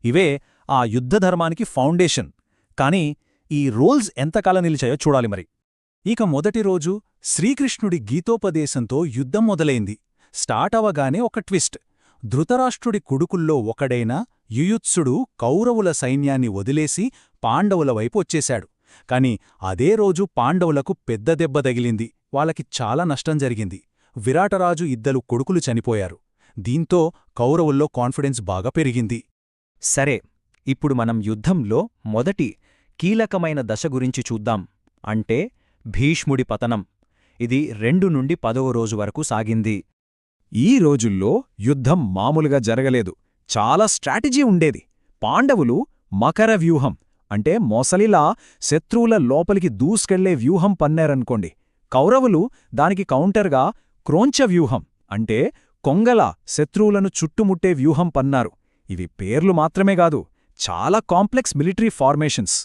ఇవే ఆ యుద్ధధర్మానికి ఫౌండేషన్. కాని ఈ రూల్స్ ఎంతకాలం నిలిచాయో చూడాలి మరి. ఇక మొదటి రోజు శ్రీకృష్ణుడి గీతోపదేశంతో యుద్ధం మొదలైంది. స్టార్ట్ అవగానే ఒక ట్విస్ట్. ధృతరాష్ట్రుడి కొడుకుల్లో ఒకడైన యుయుత్సుడు కౌరవుల సైన్యాన్ని వదిలేసి పాండవుల వైపు వచ్చేశాడు. కాని అదే రోజు పాండవులకు పెద్ద దెబ్బ తగిలింది. వాళ్ళకి చాలా నష్టం జరిగింది. విరాటరాజు ఇద్దరు కొడుకులు చనిపోయారు. దీంతో కౌరవుల్లో కాన్ఫిడెన్స్ బాగా పెరిగింది. సరే, ఇప్పుడు మనం యుద్ధంలో మొదటి కీలకమైన దశ గురించి చూద్దాం. అంటే భీష్ముడి పతనం. ఇది 2 నుండి 10వ రోజు వరకు సాగింది. ఈ రోజుల్లో యుద్ధం మామూలుగా జరగలేదు. చాలా స్ట్రాటజీ ఉండేది. పాండవులు మకర వ్యూహం అంటే మొసలిలా శత్రువుల లోపలికి దూసుకెళ్లే వ్యూహం పన్నారనుకోండి. కౌరవులు దానికి కౌంటర్గా క్రోంచ వ్యూహం అంటే కొంగల శత్రువులను చుట్టుముట్టే వ్యూహం పన్నారు. ఇవి పేర్లు మాత్రమే కాదు, చాలా కాంప్లెక్స్ మిలిటరీ ఫార్మేషన్స్.